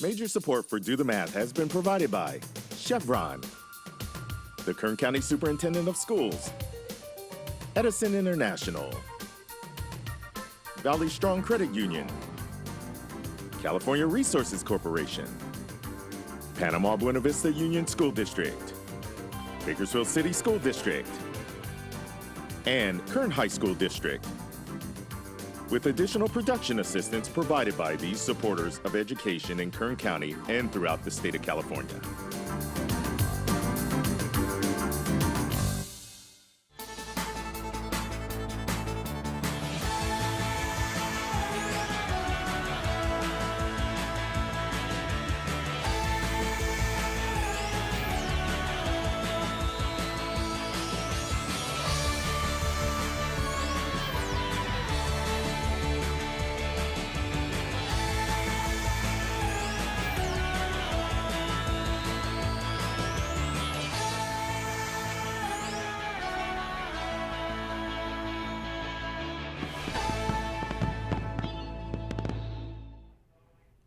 Major support for Do the Math has been provided by Chevron, the Kern County Superintendent of Schools, Edison International, Valley Strong Credit Union, California Resources Corporation, Panama Buena Vista Union School District, Bakersfield City School District, and Kern High School District, with additional production assistance provided by these supporters of education in Kern County and throughout the state of California.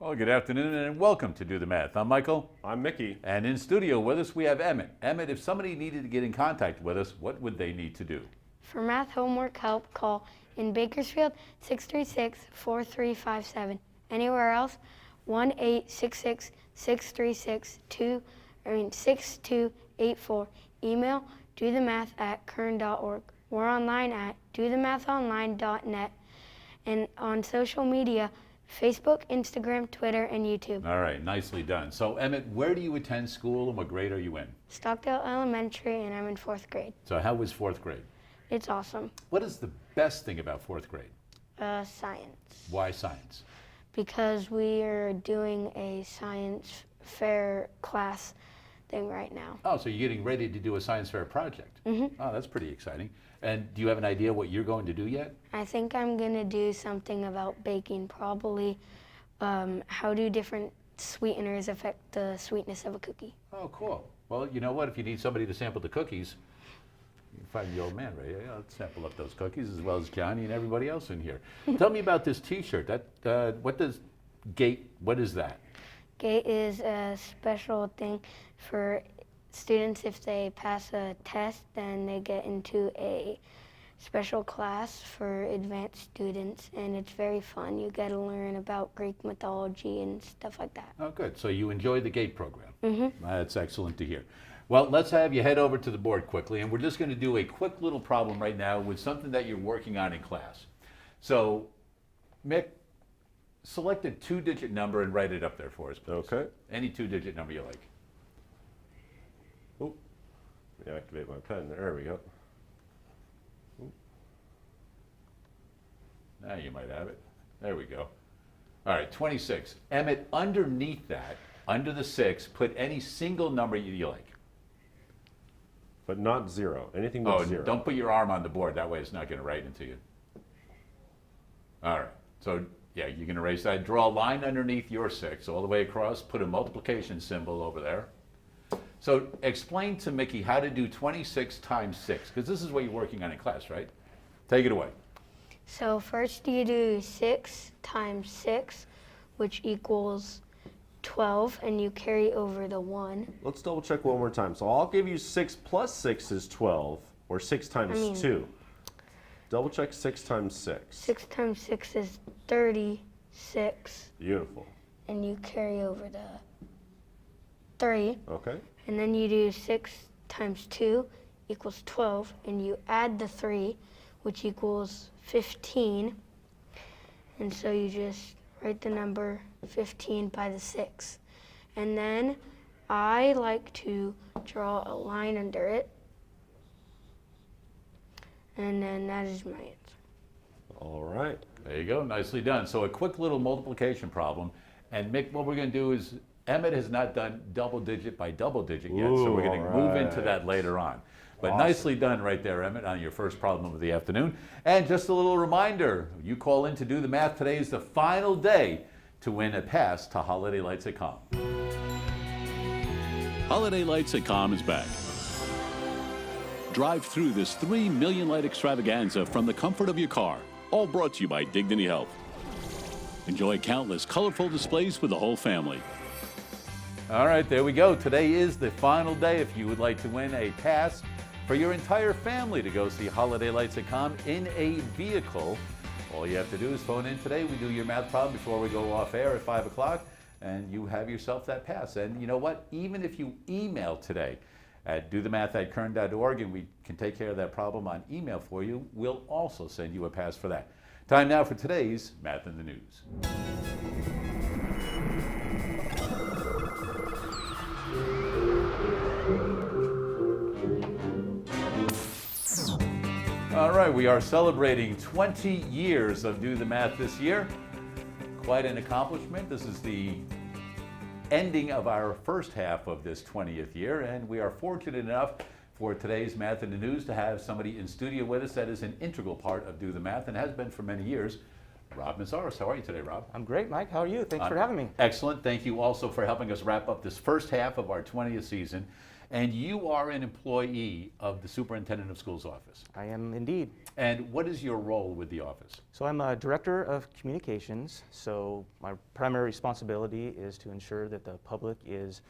Well, good afternoon and welcome to Do the Math. I'm Michael. I'm Mickey. And in studio with us we have Emmett. Emmett, if somebody needed to get in contact with us, what would they need to do? For math homework help, call in Bakersfield 636-4357. Anywhere else, 1-866-636-6284. Email dothemath@kern.org. We're online at dothemathonline.net and on social media, Facebook, Instagram, Twitter, and YouTube. All right, nicely done. So, Emmett, where do you attend school and what grade are you in? Stockdale Elementary, and I'm in 4th grade. So how was 4th grade? It's awesome. What is the best thing about 4th grade? Science. Why science? Because we are doing a science fair class thing right now. Oh, so you're getting ready to do a science fair project. Mm-hmm. Oh, that's pretty exciting. And do you have an idea what you're going to do yet? I think I'm going to do something about baking, probably how do different sweeteners affect the sweetness of a cookie. Oh, cool. Well, you know what? If you need somebody to sample the cookies, you can find the old man right here. Let's sample up those cookies as well as Johnny and everybody else in here. Tell me about this T-shirt. What does GATE, what is that? GATE is a special thing for students. If they pass a test, then they get into a special class for advanced students, and it's very fun. You get to learn about Greek mythology and stuff like that. Oh, good. So you enjoy the GATE program. Mm-hmm. That's excellent to hear. Well, let's have you head over to the board quickly, and we're just going to do a quick little problem right now with something that you're working on in class. So, Mick, select a 2-digit number and write it up there for us, please. Okay. Any 2-digit number you like. Oh, let me activate my pen. There we go. Now you might have it. There we go. All right, 26. Emmett, underneath that, under the 6, put any single number you like. But not 0. Anything but 0. Don't put your arm on the board. That way it's not going to write into you. All right. So, yeah, you can erase that. Draw a line underneath your 6 all the way across. Put a multiplication symbol over there. So explain to Mickey how to do 26 times 6, because this is what you're working on in class, right? Take it away. So first you do 6 times 6, which equals 12, and you carry over the 1. Let's double check one more time. So I'll give you 6 plus 6 is 12, or 6 times 2. Double check 6 times 6. 6 times 6 is 36. Beautiful. And you carry over the 3. Okay. And then you do 6 times 2 equals 12, and you add the 3, which equals 15. And so you just write the number 15 by the 6. And then I like to draw a line under it. And then that is my answer. All right. There you go. Nicely done. So a quick little multiplication problem. And Mick, what we're going to do is, Emmett has not done double digit by double digit yet, so we're going to move into that later on. But nicely done right there, Emmett, on your first problem of the afternoon. And just a little reminder, you call in to do the math. Today is the final day to win a pass to Holiday Lights at Com. Holiday Lights at Com is back. Drive through this 3 million light extravaganza from the comfort of your car. All brought to you by Dignity Health. Enjoy countless colorful displays with the whole family. All right, there we go. Today is the final day if you would like to win a pass for your entire family to go see Holiday Lights at Com in a vehicle. All you have to do is phone in today. We do your math problem before we go off air at 5 o'clock, and you have yourself that pass. And you know what? Even if you email today at dothemath@kern.org, and we can take care of that problem on email for you, we'll also send you a pass for that. Time now for today's Math in the News. All right, we are celebrating 20 years of Do the Math this year. Quite an accomplishment. This is the ending of our first half of this 20th year, and we are fortunate enough for today's Math in the News to have somebody in studio with us that is an integral part of Do the Math and has been for many years. Rob Meszaros. How are you today, Rob? I'm great, Mike. How are you? Thanks for having me. Excellent. Thank you also for helping us wrap up this first half of our 20th season. And you are an employee of the Superintendent of Schools office. I am indeed. And what is your role with the office? So I'm a director of communications. So my primary responsibility is to ensure that the public is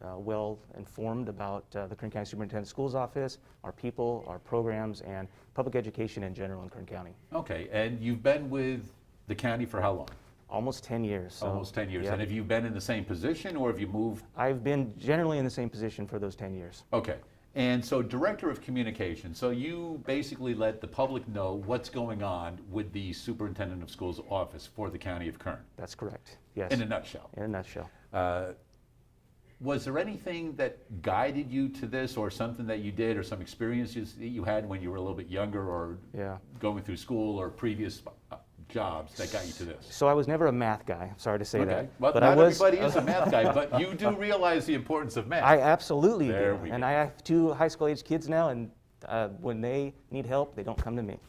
well informed about the Kern County Superintendent of Schools office, our people, our programs, and public education in general in Kern County. Okay, and you've been with the county for how long? Almost 10 years. So, Almost 10 years. yeah. And have you been in the same position or have you moved? I've been generally in the same position for those 10 years. Okay. And so director of communication, so you basically let the public know what's going on with the Superintendent of Schools office for the County of Kern. That's correct. Yes. In a nutshell. In a nutshell. Was there anything that guided you to this or something that you did or some experiences that you had when you were a little bit younger or going through school or previous jobs that got you to this? So I was never a math guy. Sorry to say that. Well, but not I was, everybody is a math guy, but you do realize the importance of math. I absolutely There do. we And go. I have 2 high school age kids now, and when they need help, they don't come to me.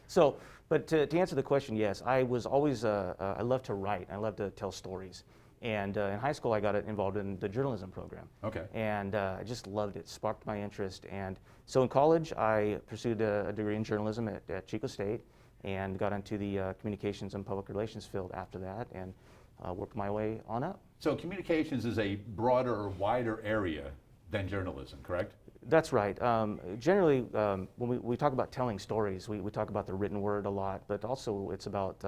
So, but to answer the question, yes, I was always, I love to write. I love to tell stories. And in high school, I got involved in the journalism program. Okay. And I just loved it, sparked my interest. And so in college, I pursued a degree in journalism at Chico State and got into the communications and public relations field after that and worked my way on up. So communications is a broader or wider area than journalism, correct? That's right. Generally, when we talk about telling stories, we talk about the written word a lot, but also it's about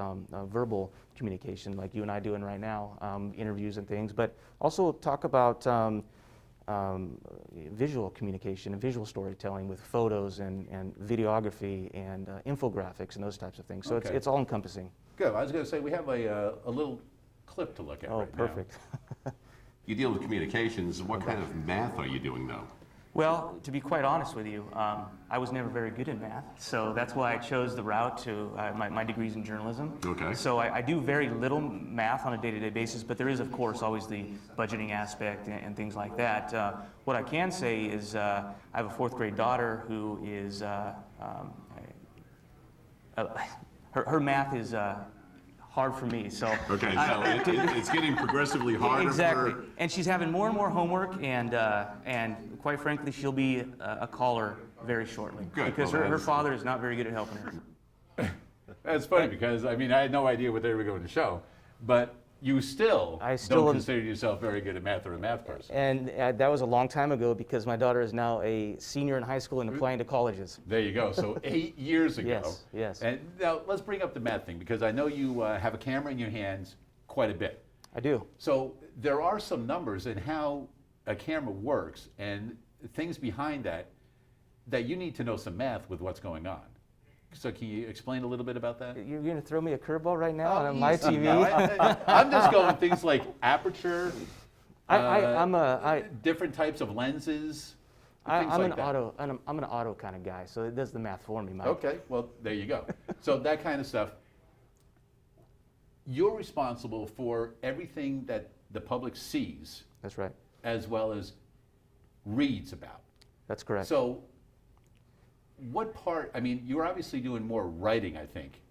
verbal communication like you and I doing right now, interviews and things, but also talk about visual communication and visual storytelling with photos and videography and infographics and those types of things. So Okay. it's all encompassing. Good. I was going to say we have a little clip to look at Oh, right perfect. You deal with communications. What kind of math are you doing, though? Well, to be quite honest with you, I was never very good in math, so that's why I chose the route to my degrees in journalism. Okay. So I do very little math on a day-to-day basis, but there is, of course, always the budgeting aspect and things like that. What I can say is I have a 4th grade daughter who is, her math is hard for me, so. Okay, so it's getting progressively harder. Exactly, For, and she's having more and more homework, and quite frankly, she'll be a caller very shortly. Good. Because Well, her that's- father is not very good at helping her. That's funny because, I mean, I had no idea what they were going to show, but you still, I still don't am- consider yourself very good at math or a math person. And that was a long time ago because my daughter is now a senior in high school and applying to colleges. There you go. So 8 years ago. Yes, yes. And now let's bring up the math thing because I know you have a camera in your hands quite a bit. I do. So there are some numbers in how a camera works and things behind that that you need to know some math with what's going on. So can you explain a little bit about that? You're going to throw me a curveball right now Oh, on my easy. TV? No, I'm just going things like aperture, I'm different types of lenses, things an like that. auto. I'm an auto kind of guy, so it does the math for me, Mike. Okay, well, there you go. So that kind of stuff. You're responsible for everything that the public sees That's right. as well as reads about. That's correct. So what part, I mean, you're obviously doing more writing, I think.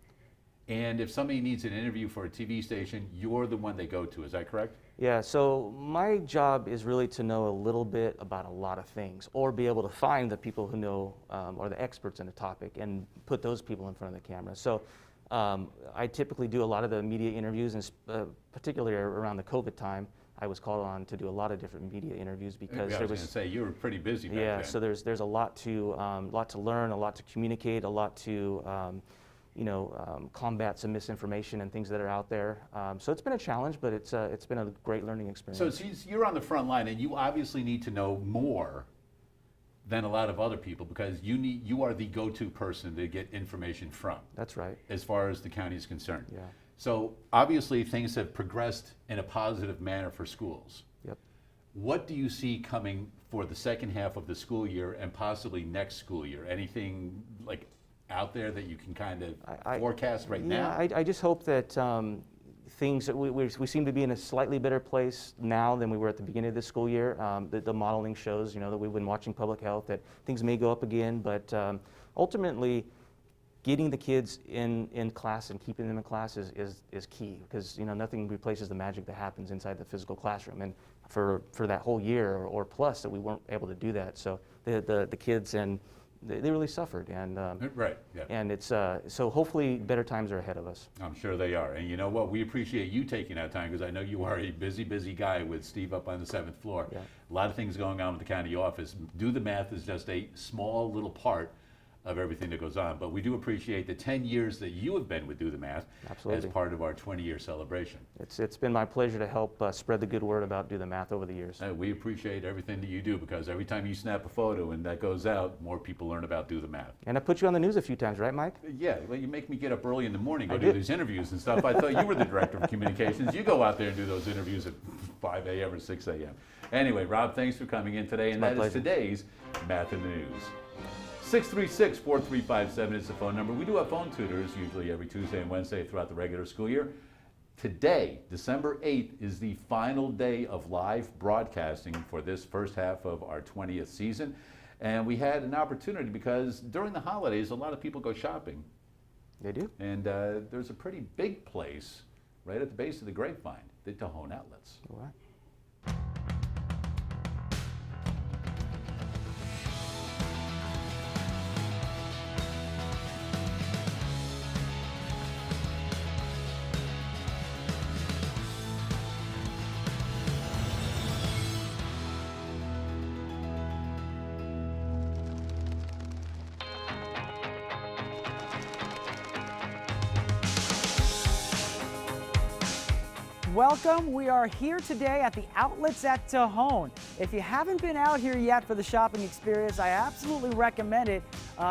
And if somebody needs an interview for a TV station, you're the one they go to, is that correct? Yeah, so my job is really to know a little bit about a lot of things, or be able to find the people who know, or the experts in a topic, and put those people in front of the camera. So I typically do a lot of the media interviews, and particularly around the COVID time, I was called on to do a lot of different media interviews because I was there going to say, you were pretty busy back yeah, then. so there's a lot to learn, a lot to communicate, a lot to combat some misinformation and things that are out there. So it's been a challenge, but it's been a great learning experience. So you're on the front line, and you obviously need to know more than a lot of other people because you are the go-to person to get information from. That's right. As far as the county is concerned. Yeah. So obviously things have progressed in a positive manner for schools. Yep. What do you see coming for the second half of the school year and possibly next school year? Anything like out there that you can kind of forecast right now? Yeah, I just hope that things, we seem to be in a slightly better place now than we were at the beginning of the school year. The modeling shows, that we've been watching public health, that things may go up again, but ultimately, getting the kids in class and keeping them in class is key because nothing replaces the magic that happens inside the physical classroom. And for that whole year or plus that we weren't able to do that, so the kids and they really suffered. And right. Yeah. And it's so hopefully better times are ahead of us. I'm sure they are. And you know what? We appreciate you taking that time because I know you are a busy guy with Steve up on the 7th floor. Yeah. A lot of things going on with the county office. Do the Math is just a small little part of everything that goes on. But we do appreciate the 10 years that you have been with Do the Math. Absolutely. As part of our 20-year celebration. It's been my pleasure to help spread the good word about Do the Math over the years. We appreciate everything that you do because every time you snap a photo and that goes out, more people learn about Do the Math. And I put you on the news a few times, right, Mike? Yeah, well, you make me get up early in the morning, go do these interviews and stuff. I thought you were the director of communications. You go out there and do those interviews at 5 a.m. or 6 a.m. Anyway, Rob, thanks for coming in today. And that is today's Math in the News. 636-4357 is the phone number. We do have phone tutors usually every Tuesday and Wednesday throughout the regular school year. Today, December 8th, is the final day of live broadcasting for this first half of our 20th season. And we had an opportunity because during the holidays, a lot of people go shopping. They do. And there's a pretty big place right at the base of the grapevine, the Tohon Outlets. All right. Welcome. We are here today at the outlets at Tohon. If you haven't been out here yet for the shopping experience, I absolutely recommend it.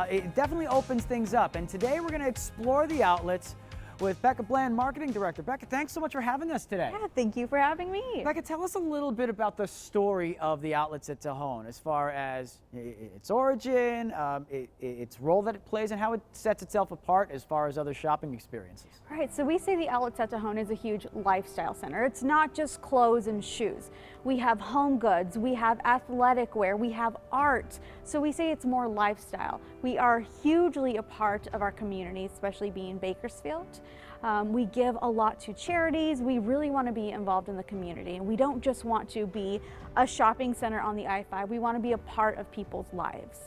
It definitely opens things up. And today we're going to explore the outlets with Becca Bland, Marketing Director. Becca, thanks so much for having us today. Yeah, thank you for having me. Becca, tell us a little bit about the story of the outlets at Tohon as far as its origin, its role that it plays, and how it sets itself apart as far as other shopping experiences. Right, so we say the outlets at Tohon is a huge lifestyle center. It's not just clothes and shoes. We have home goods, we have athletic wear, we have art. So we say it's more lifestyle. We are hugely a part of our community, especially being Bakersfield. We give a lot to charities. We really want to be involved in the community, and we don't just want to be a shopping center on the I-5. We want to be a part of people's lives.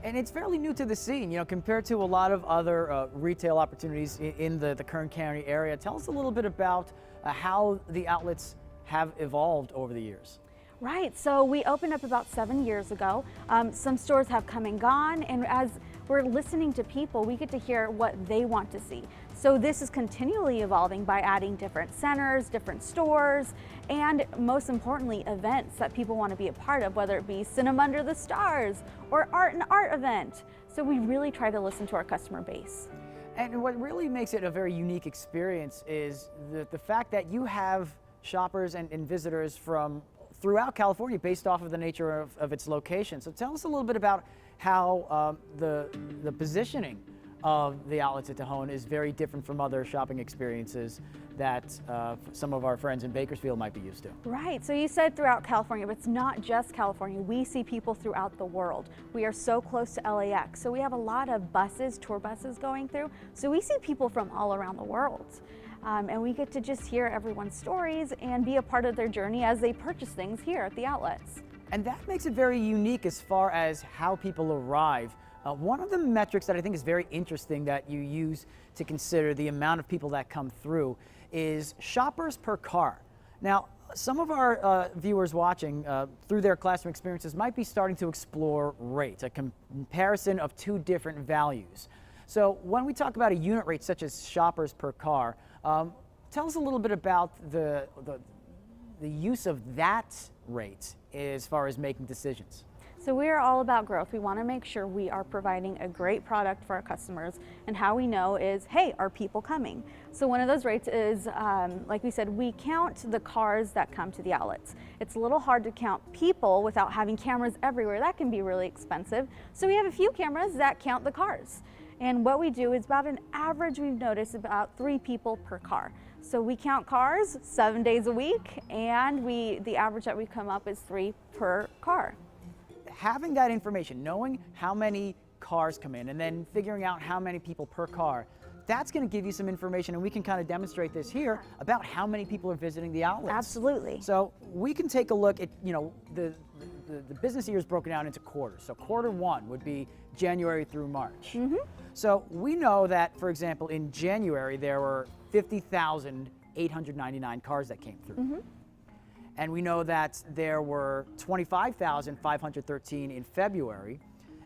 And it's fairly new to the scene, compared to a lot of other retail opportunities in the Kern County area. Tell us a little bit about how the outlets have evolved over the years. Right, so we opened up about 7 years ago. Some stores have come and gone, and as we're listening to people, we get to hear what they want to see. So this is continually evolving by adding different centers, different stores, and most importantly, events that people want to be a part of, whether it be Cinema Under the Stars or Art and Art event. So we really try to listen to our customer base. And what really makes it a very unique experience is the fact that you have shoppers and visitors from throughout California based off of the nature of its location. So tell us a little bit about how the positioning of the outlets at Tohon is very different from other shopping experiences that some of our friends in Bakersfield might be used to. Right, so you said throughout California, but it's not just California. We see people throughout the world. We are so close to LAX, so we have a lot of buses, tour buses going through. So we see people from all around the world. And we get to just hear everyone's stories and be a part of their journey as they purchase things here at the outlets. And that makes it very unique as far as how people arrive. One of the metrics that I think is very interesting that you use to consider the amount of people that come through is shoppers per car. Now, some of our viewers watching through their classroom experiences might be starting to explore rates, a comparison of two different values. So when we talk about a unit rate such as shoppers per car, tell us a little bit about the use of that rate as far as making decisions. So we are all about growth. We want to make sure we are providing a great product for our customers, and how we know is, hey, are people coming? So one of those rates is, like we said, we count the cars that come to the outlets. It's a little hard to count people without having cameras everywhere. That can be really expensive. So we have a few cameras that count the cars. And what we do is about an average, we've noticed about 3 people per car. So we count cars 7 days a week, and the average that we come up is 3 per car. Having that information, knowing how many cars come in and then figuring out how many people per car, that's going to give you some information, and we can kind of demonstrate this here about how many people are visiting the outlets. Absolutely. So we can take a look at, the business year is broken down into quarters. So quarter 1 would be January through March. Mm-hmm. So we know that, for example, in January there were 50,899 cars that came through. Mm-hmm. And we know that there were 25,513 in February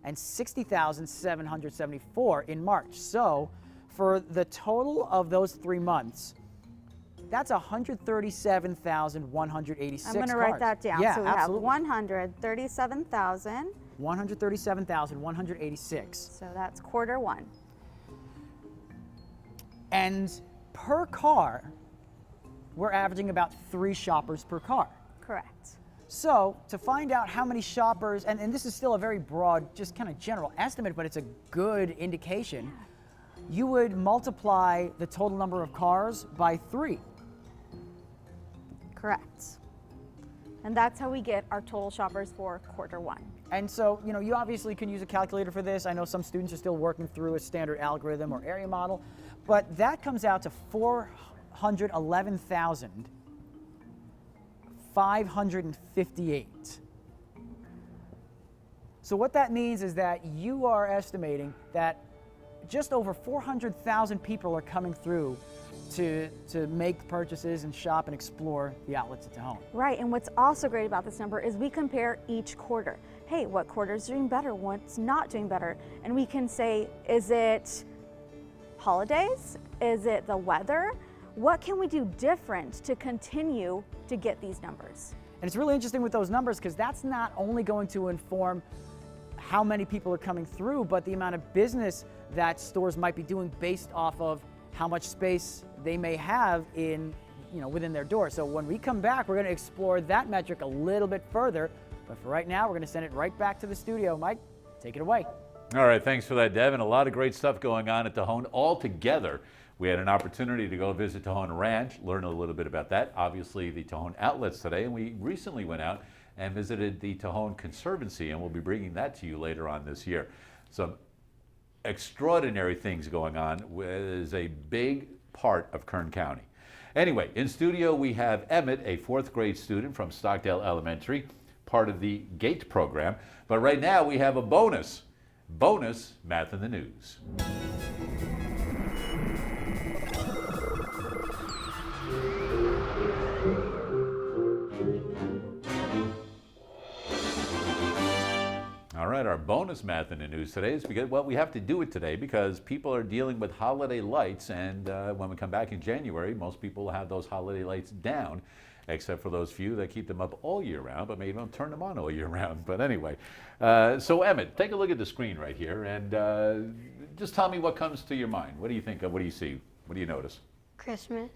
and 60,774 in March. So for the total of those 3 months, that's 137,186 I'm going to cars. write that down. Yeah, so we absolutely. have 137,000. 137,186. So that's quarter 1. And per car, we're averaging about 3 shoppers per car. Correct. So to find out how many shoppers, and this is still a very broad, just kind of general estimate, but it's a good indication, you would multiply the total number of cars by 3. Correct. And that's how we get our total shoppers for quarter 1. And so, you obviously can use a calculator for this. I know some students are still working through a standard algorithm or area model, but that comes out to 411,558. So what that means is that you are estimating that just over 400,000 people are coming through to make purchases and shop and explore the outlets at Tohon. Right, and what's also great about this number is we compare each quarter. Hey, what quarter is doing better? What's not doing better? And we can say, is it holidays? Is it the weather? What can we do different to continue to get these numbers? And it's really interesting with those numbers because that's not only going to inform how many people are coming through, but the amount of business that stores might be doing based off of how much space they may have in, within their door. So when we come back, we're going to explore that metric a little bit further. But for right now, we're going to send it right back to the studio. Mike, take it away. All right, thanks for that, Devin. A lot of great stuff going on at Tohon. All together, we had an opportunity to go visit Tohon Ranch, learn a little bit about that. Obviously, the Tohon outlets today, and we recently went out and visited the Tohon Conservancy, and we'll be bringing that to you later on this year. Some extraordinary things going on. It is a big part of Kern County. Anyway, in studio we have Emmett, a 4th grade student from Stockdale Elementary, part of the GATE program. But right now we have a bonus Math in the News. All right, our bonus Math in the News today is because, we have to do it today because people are dealing with holiday lights, and when we come back in January, most people will have those holiday lights down, except for those few that keep them up all year round, but maybe don't turn them on all year round. But anyway, so Emmett, take a look at the screen right here, and just tell me what comes to your mind. What do you think of? What do you see? What do you notice? Christmas.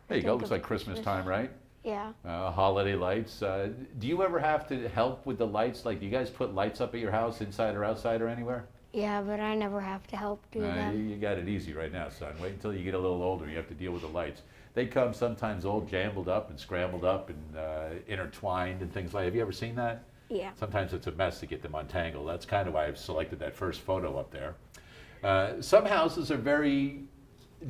There you go. Looks like Christmas time, right? Yeah. Holiday lights. Do you ever have to help with the lights? Like, do you guys put lights up at your house, inside or outside or anywhere? Yeah, but I never have to help do that. You got it easy right now, son. Wait until you get a little older. You have to deal with the lights. They come sometimes all jambled up and scrambled up and intertwined and things like that. Have you ever seen that? Yeah. Sometimes it's a mess to get them untangled. That's kind of why I've selected that first photo up there. Some houses are very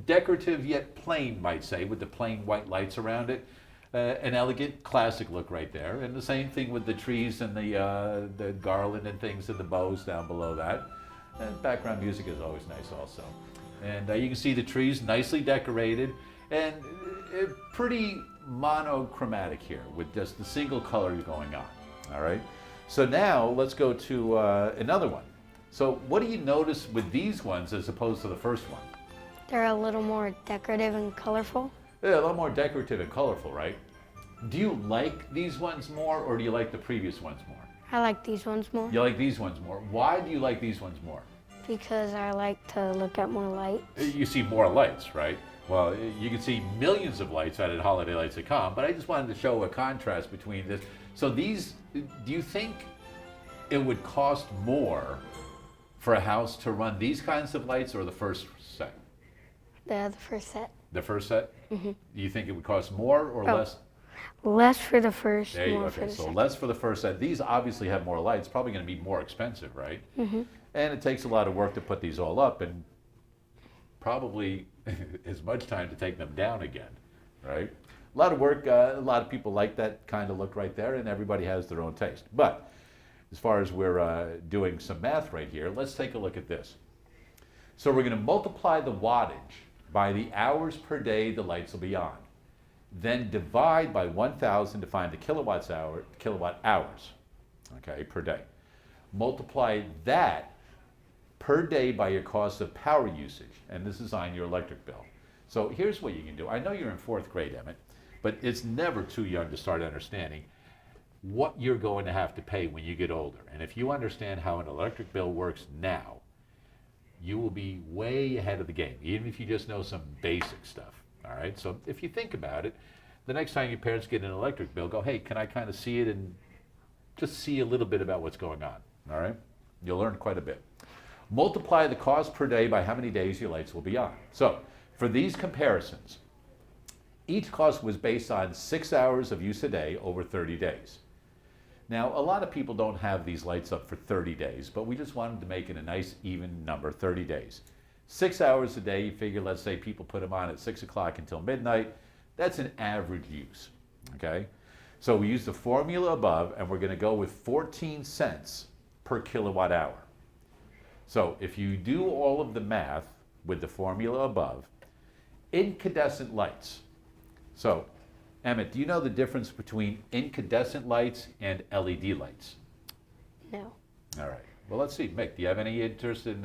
decorative yet plain, might say, with the plain white lights around it. An elegant, classic look right there. And the same thing with the trees and the garland and things and the bows down below that. And background music is always nice also. And you can see the trees nicely decorated and pretty monochromatic here with just the single color going on, all right? So now let's go to another one. So what do you notice with these ones as opposed to the first one? They're a little more decorative and colorful. Yeah, a lot more decorative and colorful, right? Do you like these ones more or do you like the previous ones more? I like these ones more You like these ones more. Why do you like these ones more? because I like to look at more lights. You see more lights, right? Well, you can see millions of lights out at Holiday Lights at Com, but I just wanted to show a contrast between this. So these, do you think it would cost more for a house to run these kinds of lights or the first set? The first set. The first set? Mm-hmm. Do you think it would cost more or less? Less for the first, There you go. more for Okay, the so second. less for the first set. These obviously have more lights, probably going to be more expensive, right? Mm-hmm. And it takes a lot of work to put these all up and probably as much time to take them down again, right? A lot of work, a lot of people like that kind of look right there, and everybody has their own taste. But as far as we're doing some math right here, let's take a look at this. So we're going to multiply the wattage by the hours per day the lights will be on. Then divide by 1,000 to find the kilowatt hours, okay, per day. Multiply that per day by your cost of power usage, and this is on your electric bill. So here's what you can do. I know you're in 4th grade, Emmett, but it's never too young to start understanding what you're going to have to pay when you get older. And if you understand how an electric bill works now, you will be way ahead of the game, even if you just know some basic stuff, all right? So if you think about it, the next time your parents get an electric bill, go, hey, can I kind of see it and just see a little bit about what's going on, all right? You'll learn quite a bit. Multiply the cost per day by how many days your lights will be on. So for these comparisons, each cost was based on 6 hours of use a day over 30 days. Now, a lot of people don't have these lights up for 30 days, but we just wanted to make it a nice even number, 30 days. 6 hours a day, you figure, let's say people put them on at 6 o'clock until midnight. That's an average use, okay? So we use the formula above, and we're going to go with 14 cents per kilowatt hour. So if you do all of the math with the formula above, incandescent lights. So, Emmett, do you know the difference between incandescent lights and LED lights? No. All right. Well, let's see. Mick, do you have any interest in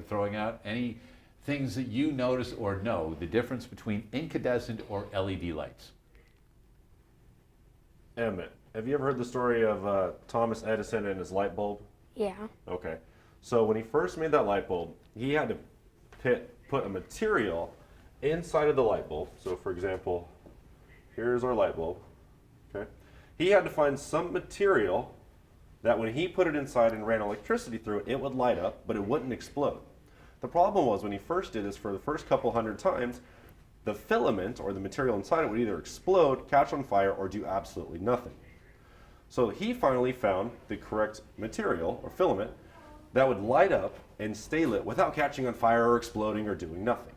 throwing out any things that you notice or know the difference between incandescent or LED lights? Emmett, have you ever heard the story of Thomas Edison and his light bulb? Yeah. Okay. So when he first made that light bulb, he had to put a material inside of the light bulb. So for example, here's our light bulb. Okay. He had to find some material that when he put it inside and ran electricity through it, it would light up, but it wouldn't explode. The problem was when he first did this for the first couple hundred times, the filament or the material inside it would either explode, catch on fire, or do absolutely nothing. So he finally found the correct material or filament that would light up and stay lit without catching on fire or exploding or doing nothing.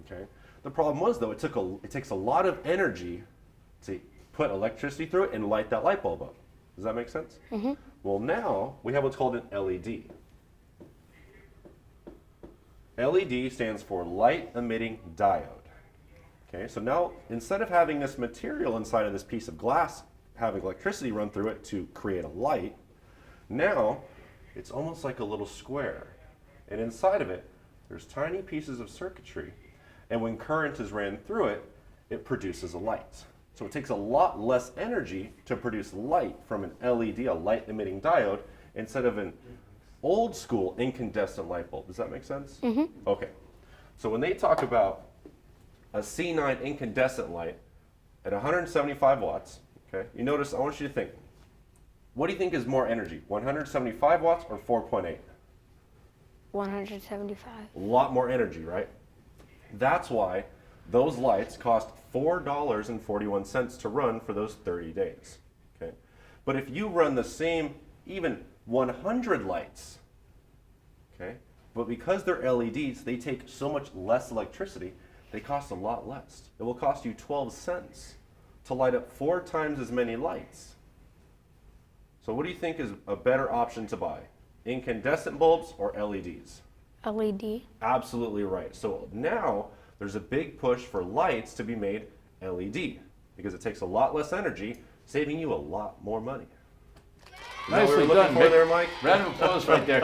Okay. The problem was though, it takes a lot of energy to put electricity through it and light that light bulb up. Does that make sense? Mm-hmm. Well, now we have what's called an LED. LED stands for light emitting diode. Okay, so now instead of having this material inside of this piece of glass having electricity run through it to create a light, now it's almost like a little square. And inside of it, there's tiny pieces of circuitry. And when current is ran through it, it produces a light. So it takes a lot less energy to produce light from an LED, a light emitting diode, instead of an old school incandescent light bulb. Does that make sense? Mm-hmm. Okay. So when they talk about a C9 incandescent light at 175 watts, okay, you notice, I want you to think, what do you think is more energy, 175 watts or 4.8? 175. A lot more energy, right? That's why those lights cost $4.41 to run for those 30 days, okay? But if you run the same, even 100 lights, okay, but because they're LEDs, they take so much less electricity, they cost a lot less. It will cost you 12 cents to light up 4 times as many lights. So what do you think is a better option to buy? Incandescent bulbs or LEDs? LED. Absolutely right. So now there's a big push for lights to be made LED. because it takes a lot less energy, saving you a lot more money. Is that what Nicely we're done, looking for Mick. there, Mike? Round of applause right there.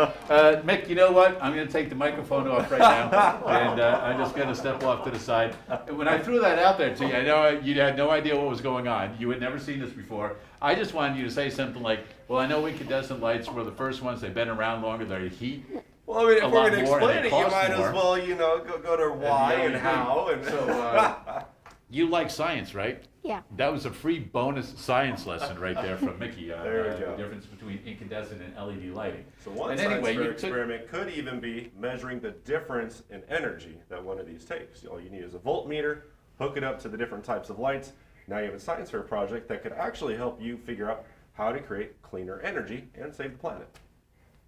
Mick, you know what? I'm going to take the microphone off right now, and I'm just going to step off to the side. When I threw that out there to you, I know you had no idea what was going on. You had never seen this before. I just wanted you to say something like, well, I know incandescent lights were the first ones. They've been around longer. They heat Well, I mean, if a we're lot going to more and explain they it, you cost might more. as well, go to why and how. And So you like science, right? Yeah. That was a free bonus science lesson right there from Mickey on There you the go. difference between incandescent and LED lighting. So one And science anyway, fair you took- experiment could even be measuring the difference in energy that one of these takes. All you need is a voltmeter, hook it up to the different types of lights. Now you have a science fair project that could actually help you figure out how to create cleaner energy and save the planet.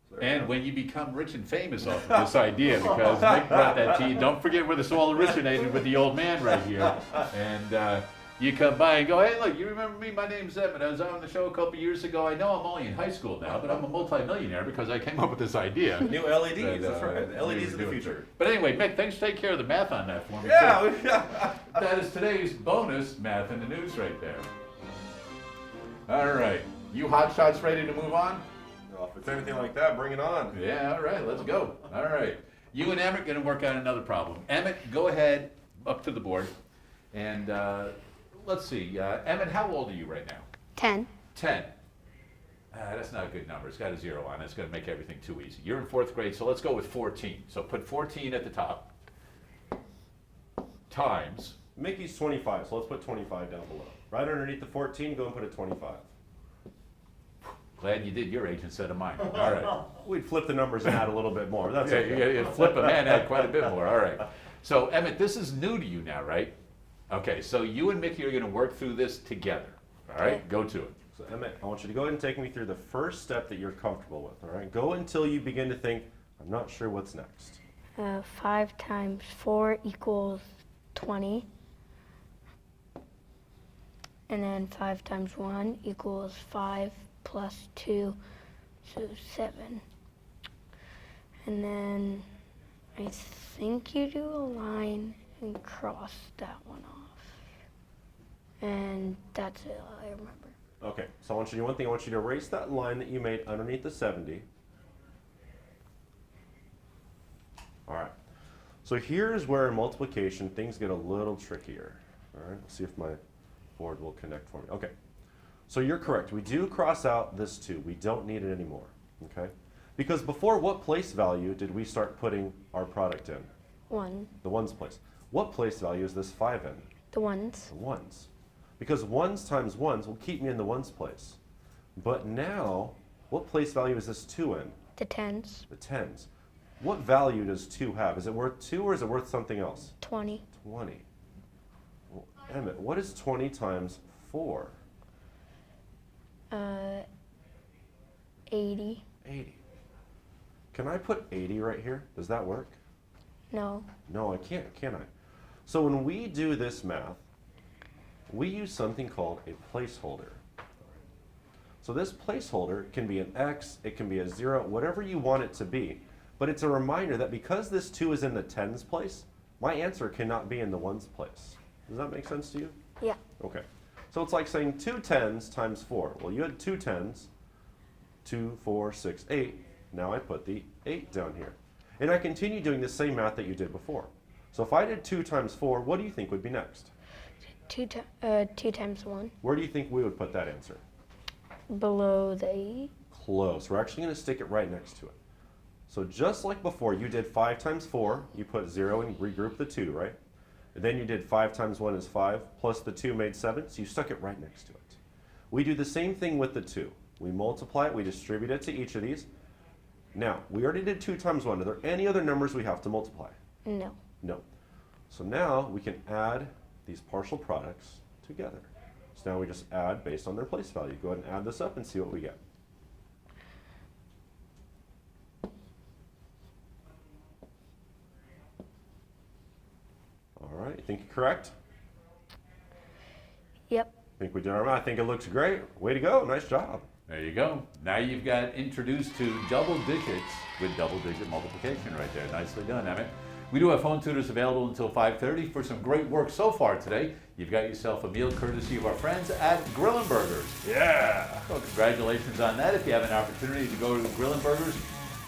So there you And go. when you become rich and famous off of this idea, because Mick brought that to you, don't forget where this all originated with the old man right here. And you come by and go, hey, look, you remember me? My name's Emmett. I was on the show a couple years ago. I know I'm only in high school now, but I'm a multimillionaire because I came up with this idea. New LEDs, that, that's right. we LEDs were of the doing. future. But anyway, Mick, thanks for taking care of the math on that for me. Yeah, too. yeah. That is today's bonus math in the news right there. All right. You hotshots ready to move on? Well, if it's anything like that, bring it on. Yeah, all right, let's go. All right. You and Emmett are going to work out another problem. Emmett, go ahead up to the board. And let's see. Emmett, how old are you right now? 10. 10. That's not a good number. It's got a 0 on it. It's going to make everything too easy. You're in 4th grade, so let's go with 14. So put 14 at the top. Times. Mickey's 25, so let's put 25 down below. Right underneath the 14, go and put a 25. Glad you did your age instead of mine. All right. We'd flip the numbers and add a little bit more. That's Yeah, okay. you flip them and add quite a bit more. All right. So, Emmett, this is new to you now, right? Okay, so you and Mickey are going to work through this together. All right, Okay. go to it. So Emmett, I want you to go ahead and take me through the first step that you're comfortable with, all right? Go until you begin to think, I'm not sure what's next. 5 times 4 equals 20. And then 5 times 1 equals 5 plus 2, so 7. And then I think you do a line and cross that one off. And that's it, I remember. Okay, so I want you to do one thing. I want you to erase that line that you made underneath the 70. All right. So here's where in multiplication things get a little trickier. All right, let's see if my board will connect for me. Okay, so you're correct. We do cross out this 2. We don't need it anymore, okay? Because before, what place value did we start putting our product in? 1. The ones place. What place value is this 5 in? The ones. The ones. Because ones times ones will keep me in the ones place. But now, what place value is this 2 in? The tens. The tens. What value does 2 have? Is it worth 2 or is it worth something else? 20. 20. Well, Emmett, what is 20 times 4? 80. 80. Can I put 80 right here? Does that work? No. No, I can't, can I? So when we do this math, we use something called a placeholder. So this placeholder can be an X, it can be a 0, whatever you want it to be. But it's a reminder that because this 2 is in the tens place, my answer cannot be in the ones place. Does that make sense to you? Yeah. Okay. So it's like saying 2 tens times 4. Well, you had 2 tens, 2, 4, 6, 8. Now I put the 8 down here. And I continue doing the same math that you did before. So if I did 2 times 4, what do you think would be next? 2 times 1. Where do you think we would put that answer? Below the 8. Close. We're actually going to stick it right next to it. So just like before, you did 5 times 4, you put 0 and regroup the 2, right? And then you did 5 times 1 is 5, plus the 2 made 7, so you stuck it right next to it. We do the same thing with the 2. We multiply it, we distribute it to each of these. Now, we already did 2 times 1. Are there any other numbers we have to multiply? No. No. So now we can add these partial products together. So now we just add based on their place value. Go ahead and add this up and see what we get. All right, you think you're correct? Yep. Think we did our math. I think it looks great. Way to go, nice job. There you go. Now you've got introduced to double digits with double digit multiplication right there. Nicely done, Emmett. We do have phone tutors available until 5:30 for some great work so far today. You've got yourself a meal courtesy of our friends at Grillin' Burgers. Yeah. Well, congratulations on that. If you have an opportunity to go to the Grillin' Burgers,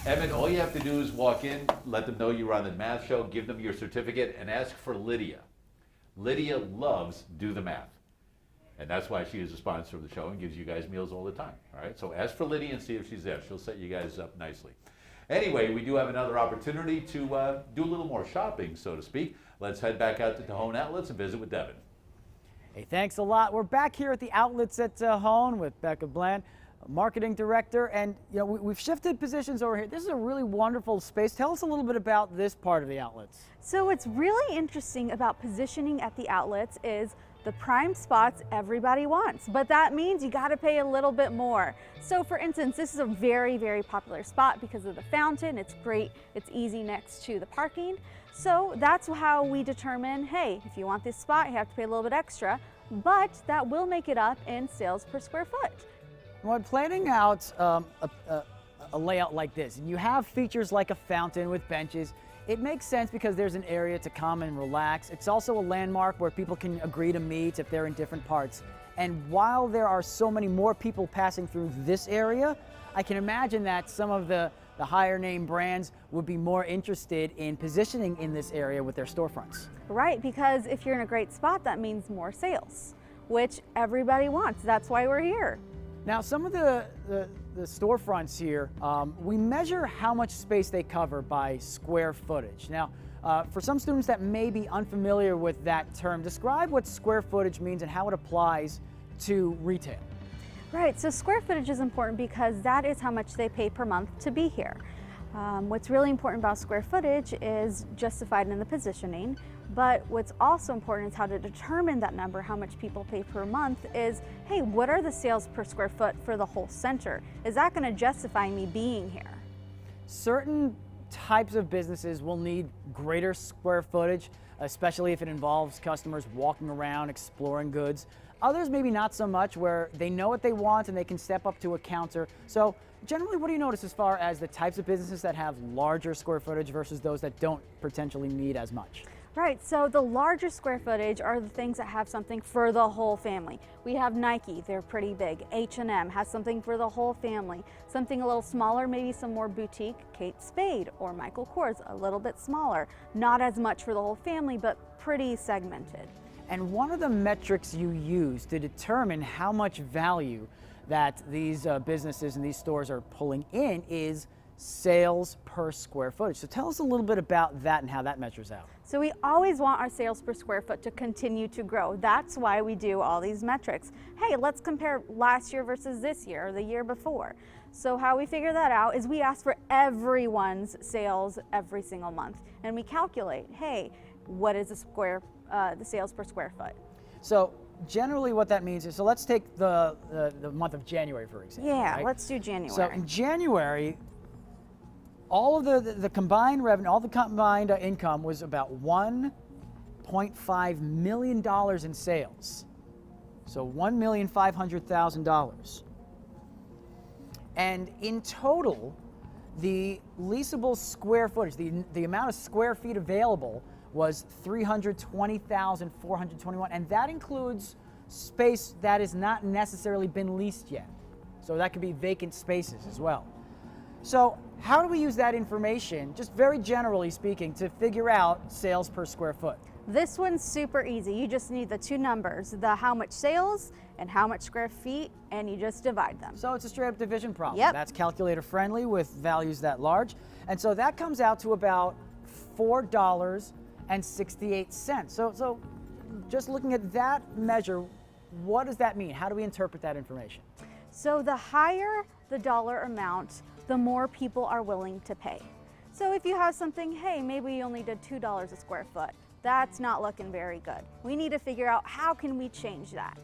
Emmett, all you have to do is walk in, let them know you were on the math show, give them your certificate, and ask for Lydia. Lydia loves Do the Math. And that's why she is a sponsor of the show and gives you guys meals all the time. All right, so ask for Lydia and see if she's there. She'll set you guys up nicely. Anyway, we do have another opportunity to do a little more shopping, so to speak. Let's head back out to Tohon Outlets and visit with Devin. Hey, thanks a lot. We're back here at the outlets at Tohon with Becca Bland, marketing director, and we've shifted positions over here. This is a really wonderful space. Tell us a little bit about this part of the outlets. So what's really interesting about positioning at the outlets is the prime spots everybody wants, but that means you got to pay a little bit more. So for instance, this is a very, very popular spot because of the fountain. It's great. It's easy next to the parking. So that's how we determine, hey, if you want this spot, you have to pay a little bit extra, but that will make it up in sales per square foot. When planning out a layout like this, and you have features like a fountain with benches, it makes sense because there's an area to come and relax. It's also a landmark where people can agree to meet if they're in different parts. And while there are so many more people passing through this area, I can imagine that some of the higher name brands would be more interested in positioning in this area with their storefronts. Right, because if you're in a great spot, that means more sales, which everybody wants. That's why we're here. Now, some of the storefronts here, we measure how much space they cover by square footage. Now, for some students that may be unfamiliar with that term, describe what square footage means and how it applies to retail. Right, so square footage is important because that is how much they pay per month to be here. What's really important about square footage is justified in the positioning, but what's also important is how to determine that number, how much people pay per month is, hey, what are the sales per square foot for the whole center? Is that going to justify me being here? Certain types of businesses will need greater square footage, especially if it involves customers walking around, exploring goods. Others maybe not so much, where they know what they want and they can step up to a counter. So generally, what do you notice as far as the types of businesses that have larger square footage versus those that don't potentially need as much? Right, so the larger square footage are the things that have something for the whole family. We have Nike, they're pretty big. H&M has something for the whole family. Something a little smaller, maybe some more boutique, Kate Spade or Michael Kors, a little bit smaller. Not as much for the whole family, but pretty segmented. And one of the metrics you use to determine how much value that these businesses and these stores are pulling in is sales per square footage. So tell us a little bit about that and how that measures out. So we always want our sales per square foot to continue to grow. That's why we do all these metrics. Hey, let's compare last year versus this year or the year before. So how we figure that out is we ask for everyone's sales every single month, and we calculate, hey, what is the sales per square foot? So generally what that means is, so let's take the month of January, for example. Yeah, right? let's do January. So in January, all of the combined revenue, all the combined income was about $1.5 million in sales. So $1,500,000. And in total, the leasable square footage, the amount of square feet available was 320,421, and that includes space that has not necessarily been leased yet. So that could be vacant spaces as well. So how do we use that information, just very generally speaking, to figure out sales per square foot? This one's super easy. You just need the two numbers, the how much sales and how much square feet, and you just divide them. So it's a straight up division problem. Yep. That's calculator friendly with values that large. And so that comes out to about $4.68. So just looking at that measure, what does that mean? How do we interpret that information? So the higher the dollar amount, the more people are willing to pay. So if you have something, hey, maybe you only did $2 a square foot, that's not looking very good. We need to figure out how can we change that.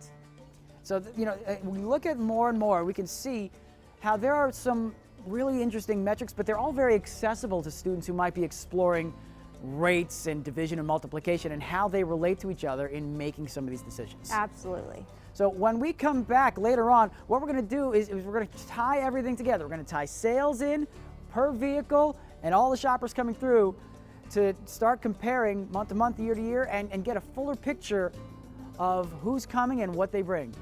So, when we look at more and more, we can see how there are some really interesting metrics, but they're all very accessible to students who might be exploring rates and division and multiplication and how they relate to each other in making some of these decisions. Absolutely. So when we come back later on, what we're going to do is we're going to tie everything together. We're going to tie sales in per vehicle and all the shoppers coming through to start comparing month to month, year to year, and get a fuller picture of who's coming and what they bring.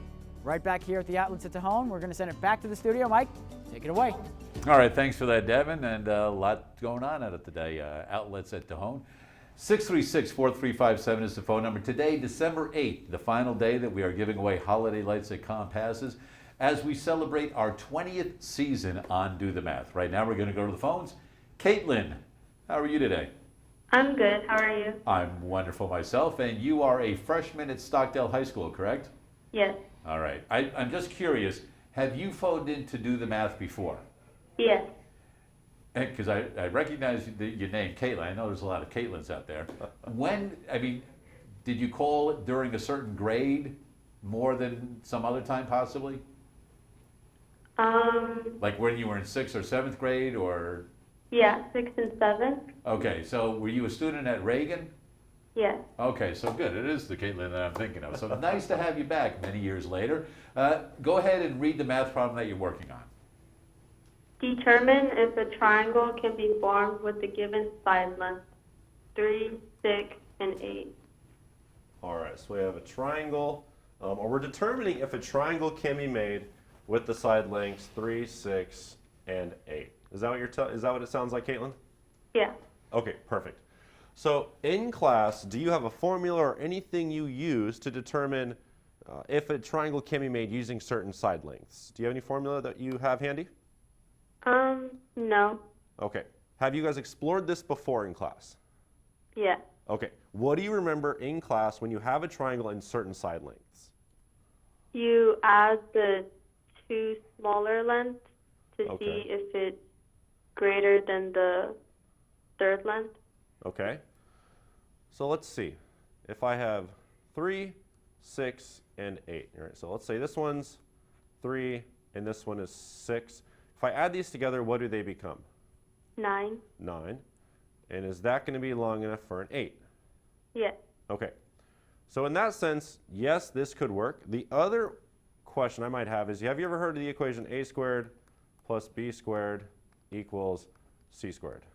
Right back here at the Outlets at Tohon, we're going to send it back to the studio. Mike, take it away. All right, thanks for that, Devin, and a lot going on out of today. Outlets at Tohon. 636-4357 is the phone number. Today, December 8th, the final day that we are giving away holiday lights at Com passes as we celebrate our 20th season on Do the Math. Right now, we're going to go to the phones. Caitlin, how are you today? I'm good. How are you? I'm wonderful myself, and you are a freshman at Stockdale High School, correct? Yes. All right. I'm just curious, have you phoned in to Do the Math before? Yes. Because I recognize your name, Caitlin. I know there's a lot of Caitlins out there. Did you call during a certain grade more than some other time possibly? Like when you were in 6th or 7th grade or? Yeah, 6th and 7th. Okay, so were you a student at Reagan? Yes. Okay, so good. It is the Caitlin that I'm thinking of. So nice to have you back many years later. Go ahead and read the math problem that you're working on. Determine if a triangle can be formed with the given side length, 3, 6, and 8. All right, so we have a triangle, or we're determining if a triangle can be made with the side lengths 3, 6, and 8. Is that what is that what it sounds like, Caitlin? Yeah. Okay, perfect. So in class, do you have a formula or anything you use to determine if a triangle can be made using certain side lengths? Do you have any formula that you have handy? No. Okay. Have you guys explored this before in class? Yeah. Okay. What do you remember in class when you have a triangle in certain side lengths? You add the 2 smaller lengths to see if it's greater than the 3rd length. Okay. So let's see. If I have 3, 6, and 8. All right. So let's say this one's 3 and this one is 6. If I add these together, what do they become? 9. 9. And is that going to be long enough for an 8? Yes. Okay. So in that sense, yes, this could work. The other question I might have is, have you ever heard of the equation a squared plus b squared equals c squared?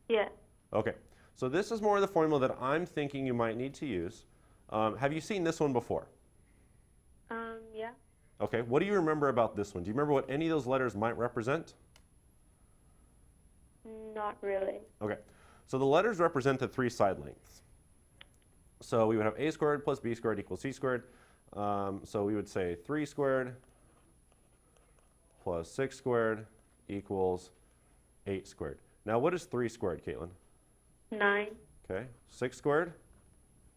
Yes. Okay. So this is more of the formula that I'm thinking you might need to use. Have you seen this one before? Yeah. Okay. What do you remember about this one? Do you remember what any of those letters might represent? Not really. Okay. So the letters represent the 3 side lengths. So we would have a squared plus b squared equals c squared. So we would say 3 squared plus 6 squared equals 8 squared. Now what is 3 squared, Caitlin? 9. Okay. 6 squared?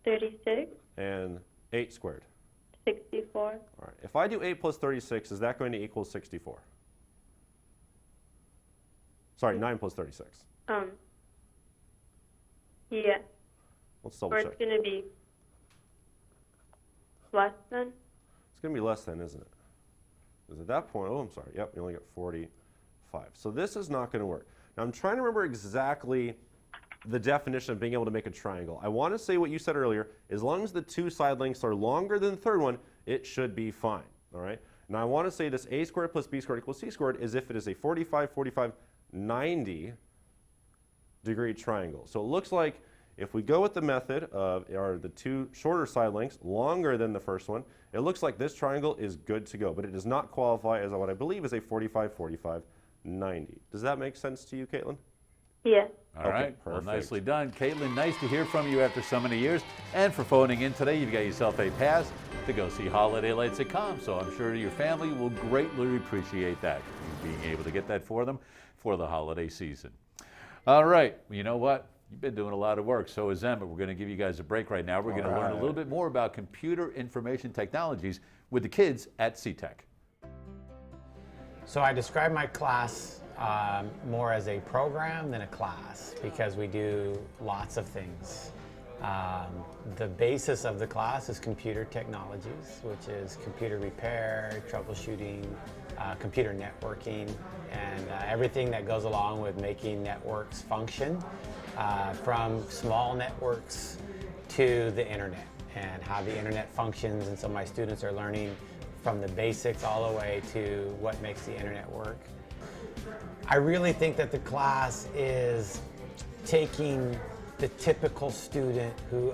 36. And 8 squared? 64. All right. If I do 8 plus 36, is that going to equal 64? Sorry, 9 plus 36. Yeah. Let's double Or check. it's going to be less than? It's going to be less than, isn't it? Because at that point, oh, I'm sorry. Yep, you only get 45. So this is not going to work. Now I'm trying to remember exactly the definition of being able to make a triangle. I want to say what you said earlier. As long as the 2 side lengths are longer than the 3rd one, it should be fine. All right. Now I want to say this a squared plus b squared equals c squared as if it is a 45, 45, 90 degree triangle. So it looks like if we go with the method of the 2 shorter side lengths longer than the first one, it looks like this triangle is good to go, but it does not qualify as what I believe is a 45, 45, 90. Does that make sense to you, Caitlin? Yeah. All right, well, nicely done. Caitlin, nice to hear from you after so many years. And for phoning in today, you've got yourself a pass to go see Holiday Lights at Com. So I'm sure your family will greatly appreciate that, being able to get that for them for the holiday season. All right, well, you know what? You've been doing a lot of work. So is Emmett. We're going to give you guys a break right now. We're going to learn a little bit more about computer information technologies with the kids at CTEC. So I describe my class more as a program than a class because we do lots of things. The basis of the class is computer technologies, which is computer repair, troubleshooting, computer networking, and everything that goes along with making networks function, from small networks to the internet and how the internet functions. And so my students are learning from the basics all the way to what makes the internet work. I really think that the class is taking the typical student who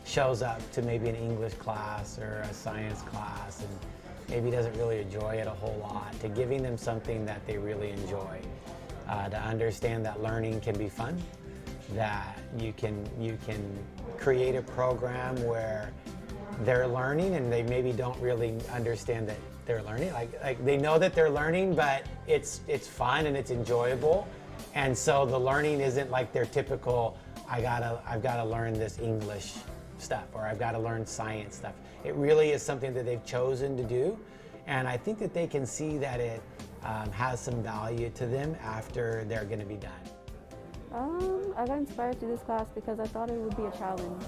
shows up to maybe an English class or a science class and maybe doesn't really enjoy it a whole lot, to giving them something that they really enjoy, to understand that learning can be fun, that you can create a program where they're learning and they maybe don't really understand that they're learning. Like they know that they're learning, but it's fun and it's enjoyable. And so the learning isn't like their typical, I've gotta learn this English stuff, or I've gotta learn science stuff. It really is something that they've chosen to do. And I think that they can see that it has some value to them after they're gonna be done. I got inspired to this class because I thought it would be a challenge.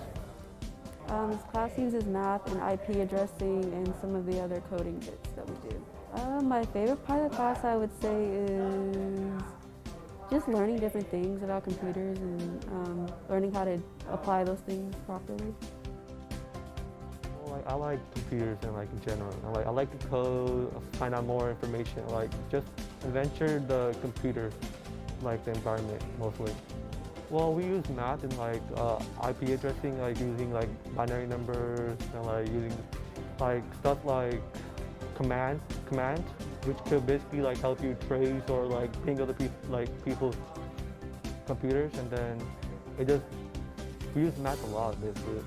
This class uses math and IP addressing and some of the other coding bits that we do. My favorite part of the class, I would say, is just learning different things about computers and learning how to apply those things properly. Well, I like computers and in general. I like to code, find out more information, just adventure the computer, the environment mostly. Well, we use math and IP addressing, using binary numbers and using stuff like commands, which could basically help you trace or ping other people's computers, and then we use math a lot basically.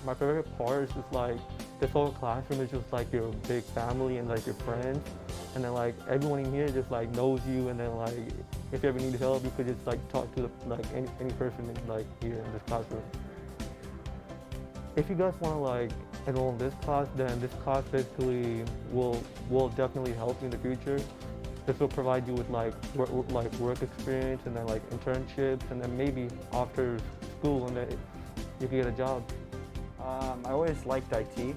My favorite part is just this whole classroom is just your big family and your friends, and then everyone in here just knows you, and then if you ever need help, you could just talk to any person in here in this classroom. If you guys want to enroll in this class, then this class basically will definitely help you in the future. This will provide you with work experience and then internships, and then maybe after school, and then you can get a job. I always liked IT,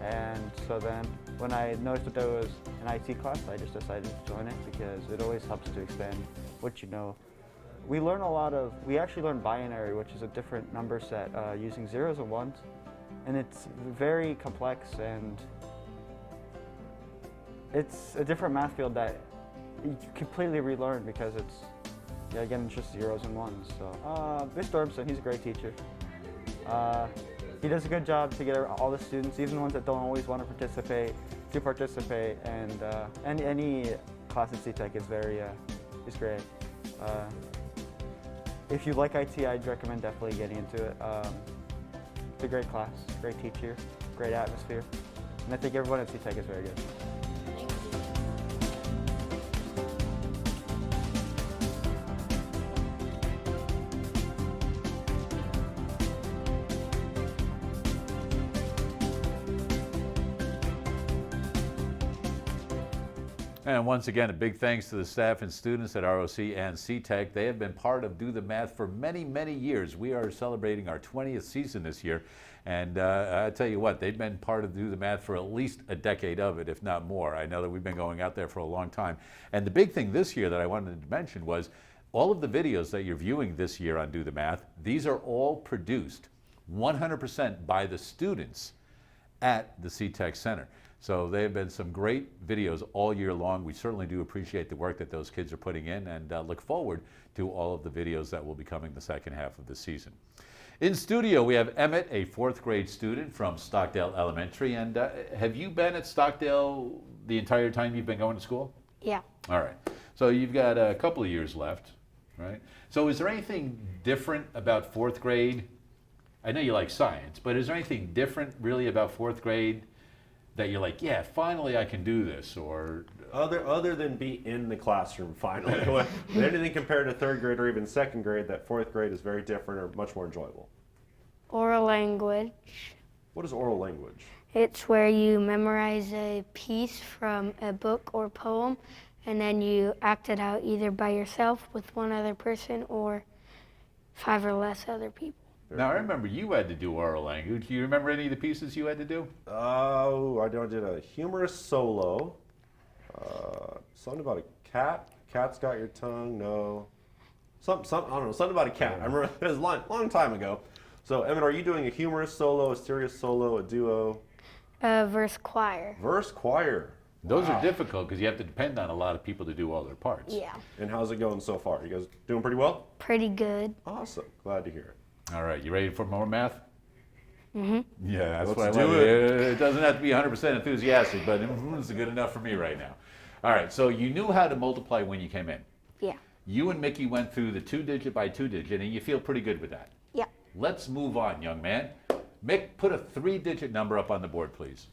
and so then when I noticed that there was an IT class, I just decided to join it because it always helps to expand what you know. We actually learn binary, which is a different number set using zeros and ones, and it's very complex, and it's a different math field that you completely relearn because it's just zeros and ones. So Mr. Orbson, he's a great teacher. He does a good job to get all the students, even the ones that don't always want to participate, to participate, and any class at CTEC is great. If you like IT, I'd recommend definitely getting into it. It's a great class, great teacher, great atmosphere, and I think everyone at CTEC is very good. And once again, a big thanks to the staff and students at ROC and CTEC. They have been part of Do the Math for many, many years. We are celebrating our 20th season this year. And I tell you what, they've been part of Do the Math for at least a decade of it, if not more. I know that we've been going out there for a long time. And the big thing this year that I wanted to mention was all of the videos that you're viewing this year on Do the Math, these are all produced 100% by the students at the CTEC Center. So there have been some great videos all year long. We certainly do appreciate the work that those kids are putting in, and look forward to all of the videos that will be coming the second half of the season. In studio, we have Emmett, a 4th grade student from Stockdale Elementary. And have you been at Stockdale the entire time you've been going to school? Yeah. All right. So you've got a couple of years left, right? So is there anything different about 4th grade? I know you like science, but is there anything different really about 4th grade that you're like, yeah, finally I can do this, or other than be in the classroom finally? Anything compared to 3rd grade or even 2nd grade, that 4th grade is very different or much more enjoyable? Oral language. What is oral language? It's where you memorize a piece from a book or poem, and then you act it out either by yourself with one other person or 5 or less other people. Now, I remember you had to do oral language. Do you remember any of the pieces you had to do? Oh, I did a humorous solo. Something about a cat. Cat's got your tongue. No. I don't know. Something about a cat. I remember it was a long time ago. So, Emmett, are you doing a humorous solo, a serious solo, a duo? Verse choir. Verse choir. Those are difficult because you have to depend on a lot of people to do all their parts. Yeah. And how's it going so far? You guys doing pretty well? Pretty good. Awesome. Glad to hear it. All right, you ready for more math? Mm-hmm. Yeah, that's Let's what I do want. it. It doesn't have to be 100% enthusiastic, but it's good enough for me right now. All right, so you knew how to multiply when you came in. Yeah. You and Mickey went through the 2-digit by 2-digit, and you feel pretty good with that. Yeah. Let's move on, young man. Mick, put a 3-digit number up on the board, please.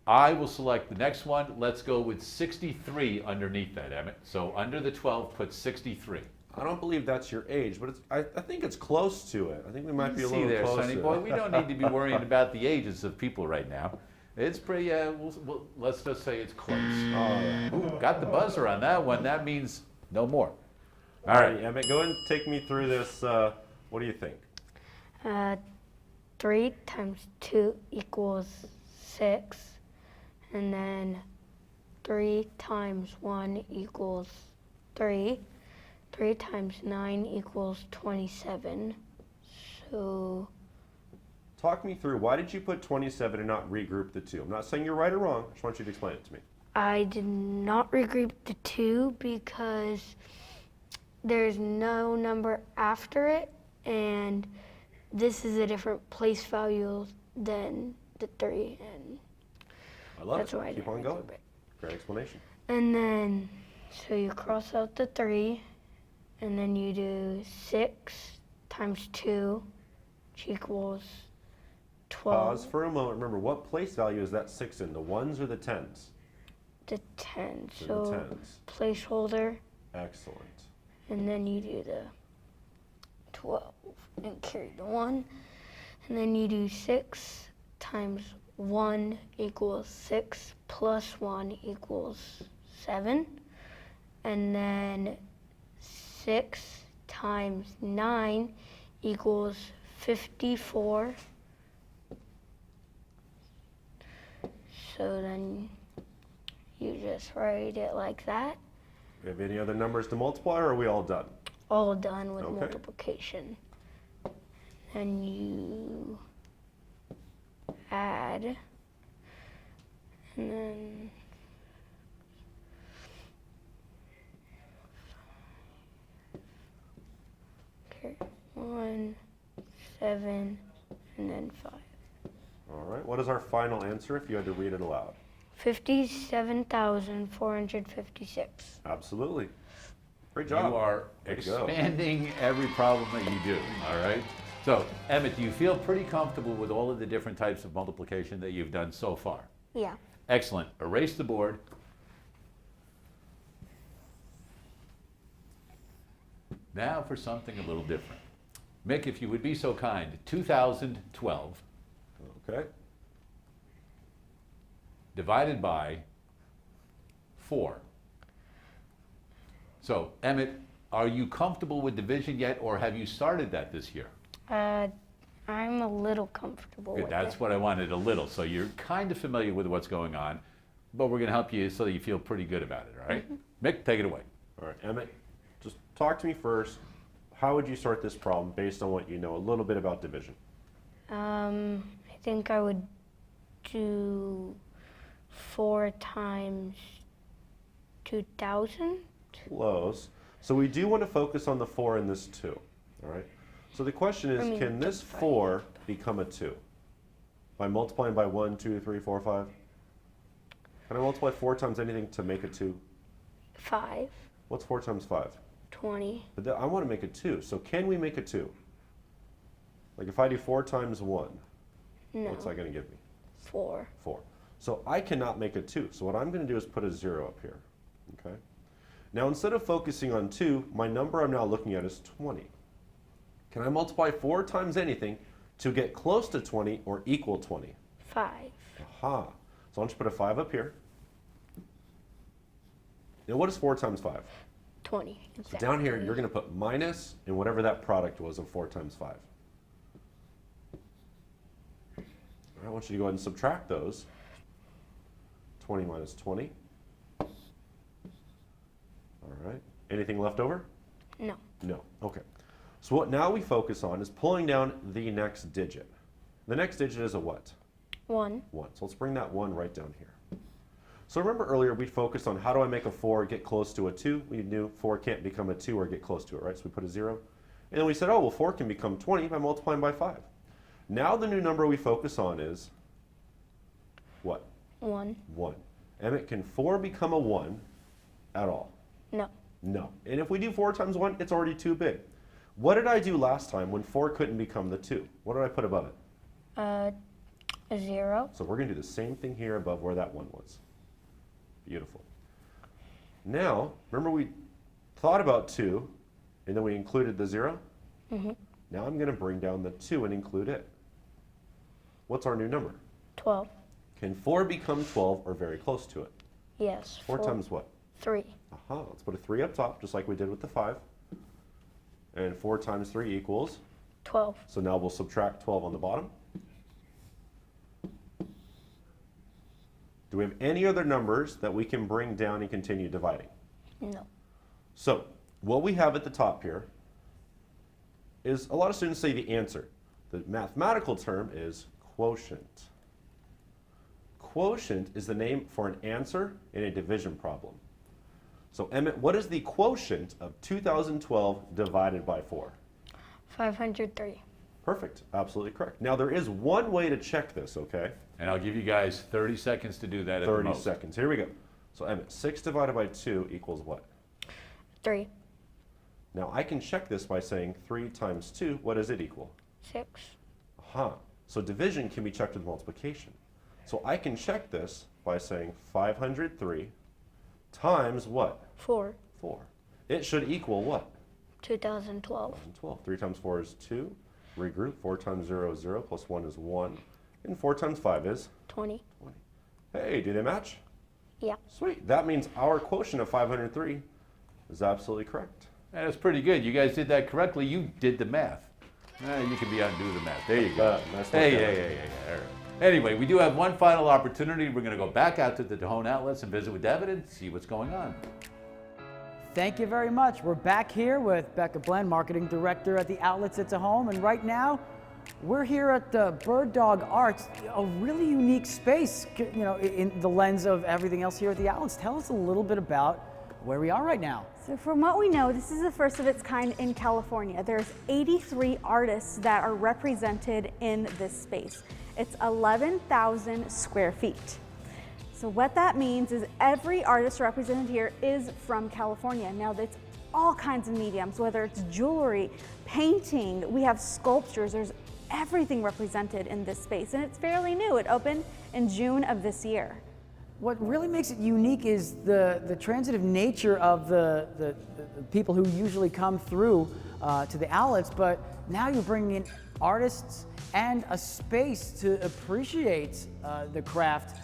I will select the next one. Let's go with 63 underneath that, Emmett. So under the 12, put 63. I don't believe that's your age, but I think it's close to it. I think we might be a See little there, closer. sonny boy, we don't need to be worrying about the ages of people right now. It's pretty, let's just say it's close. Ooh, got the buzzer on that one. That means no more. All right. Emmett, go ahead and take me through this. What do you think? 3 times 2 equals 6. And then 3 times 1 equals 3. 3 times 9 equals 27. So... Talk me through, why did you put 27 and not regroup the two? I'm not saying you're right or wrong, I just want you to explain it to me. I did not regroup the 2 because there's no number after it, and this is a different place value than the 3. And I love that's it. why I Keep didn't on going. regroup it. Great explanation. And then, so you cross out the 3, and then you do 6 times 2, which equals 12. Pause for a moment. Remember, what place value is that 6 in? The 1s or the 10s? The 10. So So the 10s. placeholder, Excellent. and then you do the 12 and carry the 1. And then you do 6 times 1 equals 6 plus 1 equals 7. And then 6 times 9 equals 54. So then you just write it like that. Do you have any other numbers to multiply, or are we all done? All done with Okay. multiplication. And you add, and then okay, 1, 7, and then 5. All right, what is our final answer if you had to read it aloud? 57,456. Absolutely. Great job. You are Way to go. expanding every problem that you do, all right? So, Emmett, do you feel pretty comfortable with all of the different types of multiplication that you've done so far? Yeah. Excellent. Erase the board. Now for something a little different. Mick, if you would be so kind, 2012 Okay. divided by 4. So, Emmett, are you comfortable with division yet, or have you started that this year? I'm a little comfortable Good, with that's it. what I wanted, a little. So you're kind of familiar with what's going on, but we're going to help you so that you feel pretty good about it, all right? Mick, take it away. All right, Emmett, just talk to me first. How would you sort this problem based on what you know a little bit about division? I think I would do 4 times 2,000. Close. So we do want to focus on the 4 in this 2, all right? So the question is, can this 4 become a 2? By multiplying by 1, 2, 3, 4, 5? Can I multiply 4 times anything to make a 2? 5. What's 4 times 5? 20. But I want to make a 2, so can we make a 2? Like if I do 4 times 1, No. what's that going to give me? 4. 4. So I cannot make a 2, so what I'm going to do is put a 0 up here, okay? Now instead of focusing on 2, my number I'm now looking at is 20. Can I multiply 4 times anything to get close to 20 or equal 20? 5. Aha. So I'll just put a 5 up here. Now what is 4 times 5? 20. So down here, you're going to put minus and whatever that product was of 4 times 5. All right, I want you to go ahead and subtract those. 20 minus 20. All right. Anything left over? No. No. Okay. So what now we focus on is pulling down the next digit. The next digit is a what? 1. 1. So let's bring that 1 right down here. So remember earlier we focused on how do I make a 4 get close to a 2? We knew 4 can't become a 2 or get close to it, right? So we put a 0. And then we said, oh, well, 4 can become 20 by multiplying by 5. Now the new number we focus on is what? 1. 1. Emmett, can 4 become a 1 at all? No. No. And if we do 4 times 1, it's already too big. What did I do last time when 4 couldn't become the 2? What did I put above it? A 0. So we're going to do the same thing here above where that 1 was. Beautiful. Now, remember we thought about 2, and then we included the 0? Mm-hmm. Now I'm going to bring down the 2 and include it. What's our new number? 12. Can 4 become 12 or very close to it? Yes. 4 times what? 3. Aha, let's put a 3 up top, just like we did with the 5. And 4 times 3 equals? 12. So now we'll subtract 12 on the bottom. Do we have any other numbers that we can bring down and continue dividing? No. So what we have at the top here is a lot of students say the answer. The mathematical term is quotient. Quotient is the name for an answer in a division problem. So Emmett, what is the quotient of 2012 divided by 4? 503. Perfect, absolutely correct. Now there is one way to check this, okay? And I'll give you guys 30 seconds to do that at the 30 most. seconds, here we go. So Emmett, 6 divided by 2 equals what? 3. Now I can check this by saying 3 times 2, what does it equal? 6. Aha, so division can be checked with multiplication. So I can check this by saying 503 times what? 4. 4. It should equal what? 2012. 12. 3 times 4 is 2. Regroup. 4 times 0 is 0, plus 1 is 1. And 4 times 5 is? 20. 20. Hey, do they match? Yeah. Sweet. That means our quotient of 503 is absolutely correct. That's pretty good. You guys did that correctly. You did the math. You can be out and do the math. There you go. Hey. All right. Anyway, we do have one final opportunity. We're going to go back out to the Tohon outlets and visit with Devin and see what's going on. Thank you very much. We're back here with Becca Blend, Marketing Director at the Outlets at Tohon, and right now we're here at the Bird Dog Arts, a really unique space, you know, in the lens of everything else here at the Outlets. Tell us a little bit about where we are right now. So from what we know, this is the first of its kind in California. There's 83 artists that are represented in this space. It's 11,000 square feet. So what that means is every artist represented here is from California. Now that's all kinds of mediums, whether it's jewelry, painting, we have sculptures, there's everything represented in this space, and it's fairly new. It opened in June of this year. What really makes it unique is the transitive nature of the people who usually come through to the outlets, but now you're bringing in artists and a space to appreciate the craft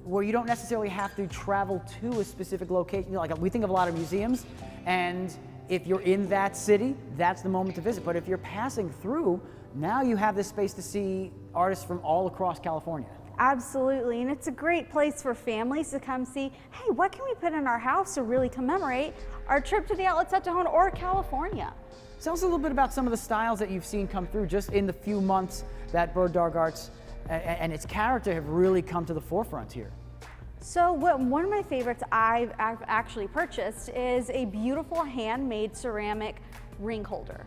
where you don't necessarily have to travel to a specific location. You know, like we think of a lot of museums, and if you're in that city, that's the moment to visit. But if you're passing through, now you have this space to see artists from all across California. Absolutely, and it's a great place for families to come see, hey, what can we put in our house to really commemorate our trip to the Outlets at Tohon or California? Tell us a little bit about some of the styles that you've seen come through just in the few months that Bird Dog Arts and its character have really come to the forefront here. So one of my favorites I've actually purchased is a beautiful handmade ceramic ring holder.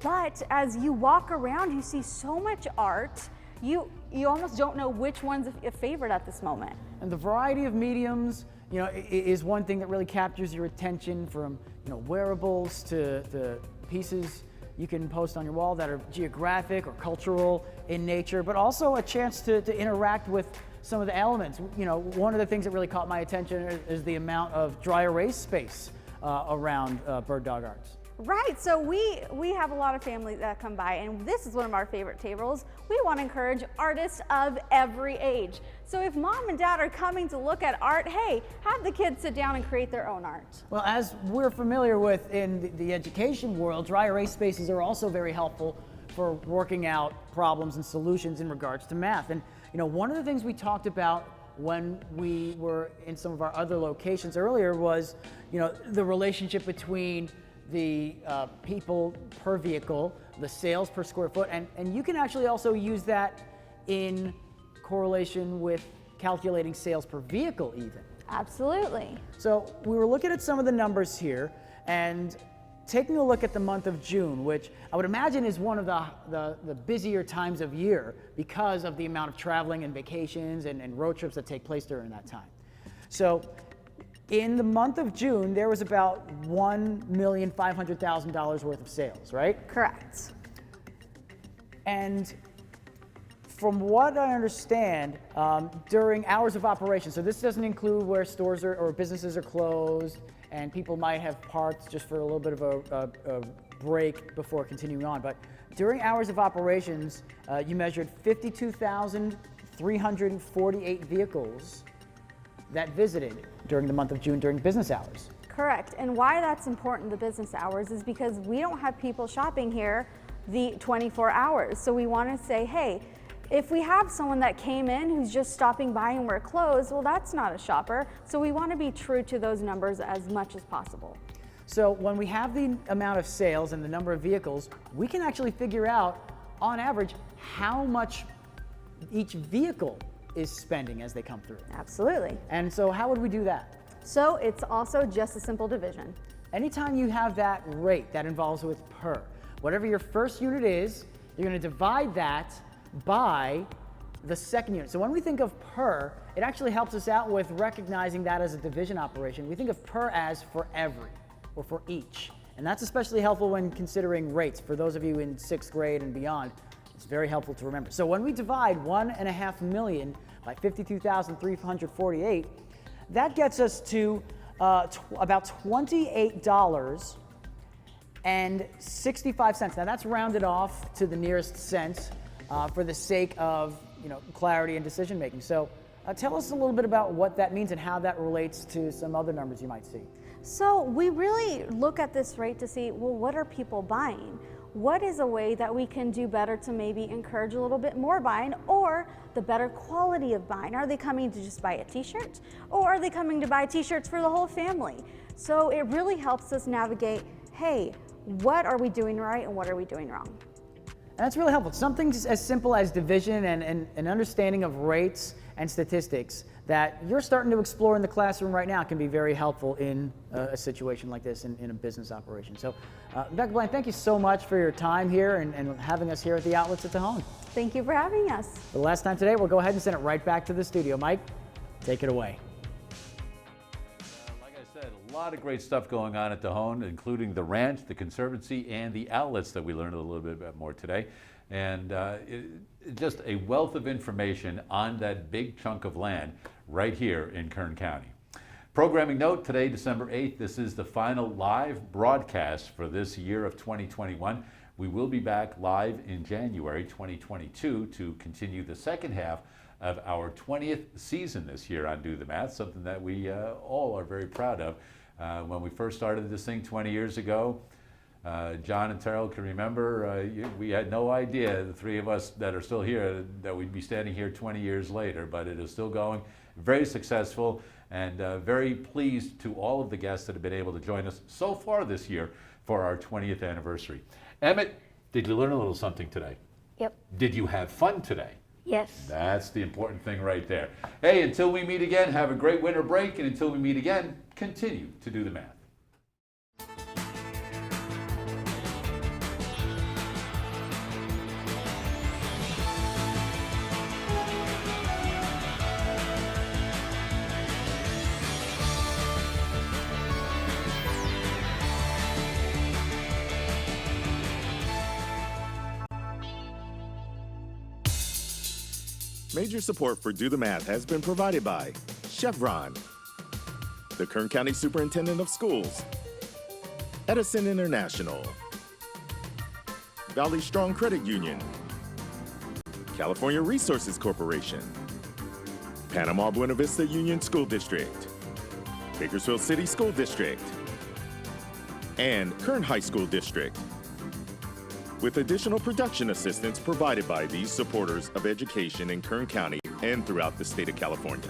But as you walk around, you see so much art, you almost don't know which one's a favorite at this moment. And the variety of mediums, you know, is one thing that really captures your attention, from, you know, wearables to pieces you can post on your wall that are geographic or cultural in nature, but also a chance to interact with some of the elements. You know, one of the things that really caught my attention is the amount of dry erase space around Bird Dog Arts. Right, so we have a lot of families that come by, and this is one of our favorite tables. We want to encourage artists of every age. So if mom and dad are coming to look at art, hey, have the kids sit down and create their own art. Well, as we're familiar with in the education world, dry erase spaces are also very helpful for working out problems and solutions in regards to math. And you know, one of the things we talked about when we were in some of our other locations earlier was, you know, the relationship between the people per vehicle, the sales per square foot, and you can actually also use that in correlation with calculating sales per vehicle even. Absolutely. So we were looking at some of the numbers here and taking a look at the month of June, which I would imagine is one of the busier times of year because of the amount of traveling and vacations and road trips that take place during that time. So in the month of June, there was about $1,500,000 worth of sales, right? Correct. And from what I understand, during hours of operation, so this doesn't include where stores or businesses are closed and people might have parked just for a little bit of a break before continuing on, but during hours of operations, you measured 52,348 vehicles that visited during the month of June during business hours. Correct. And why that's important, the business hours, is because we don't have people shopping here the 24 hours. So we want to say, hey, if we have someone that came in who's just stopping by and we're closed, well, that's not a shopper. So we want to be true to those numbers as much as possible. So when we have the amount of sales and the number of vehicles, we can actually figure out, on average, how much each vehicle is spending as they come through. Absolutely. And so how would we do that? So it's also just a simple division. Anytime you have that rate that involves with per, whatever your first unit is, you're going to divide that by the second unit. So when we think of per, it actually helps us out with recognizing that as a division operation. We think of per as for every or for each. And that's especially helpful when considering rates. For those of you in 6th grade and beyond, it's very helpful to remember. So when we divide 1.5 million by 52,348, that gets us to about $28.65. Now that's rounded off to the nearest cent for the sake of clarity and decision making. So tell us a little bit about what that means and how that relates to some other numbers you might see. So we really look at this rate to see, well, what are people buying? What is a way that we can do better to maybe encourage a little bit more buying, or the better quality of buying? Are they coming to just buy a t-shirt, or are they coming to buy t-shirts for the whole family? So it really helps us navigate, hey, what are we doing right and what are we doing wrong? And that's really helpful. Something as simple as division and an understanding of rates and statistics that you're starting to explore in the classroom right now can be very helpful in a situation like this in a business operation. So, Dr. Bland, thank you so much for your time here and having us here at the outlets at Tohon. Thank you for having us. For the last time today, we'll go ahead and send it right back to the studio. Mike, take it away. Like I said, a lot of great stuff going on at Tohon, including the ranch, the conservancy, and the outlets that we learned a little bit about more today. And just a wealth of information on that big chunk of land right here in Kern County. Programming note, today, December 8th, this is the final live broadcast for this year of 2021. We will be back live in January 2022 to continue the second half of our 20th season this year on Do the Math, something that we all are very proud of. When we first started this thing 20 years ago, John and Terrell can remember, we had no idea, the three of us that are still here, that we'd be standing here 20 years later, but it is still going, very successful, and very pleased to all of the guests that have been able to join us so far this year for our 20th anniversary. Emmett, did you learn a little something today? Yep. Did you have fun today? Yes. That's the important thing right there. Hey, until we meet again, have a great winter break, and until we meet again, continue to do the math. Major support for Do the Math has been provided by Chevron, the Kern County Superintendent of Schools, Edison International, Valley Strong Credit Union, California Resources Corporation, Panama Buena Vista Union School District, Bakersfield City School District, and Kern High School District, with additional production assistance provided by these supporters of education in Kern County and throughout the state of California.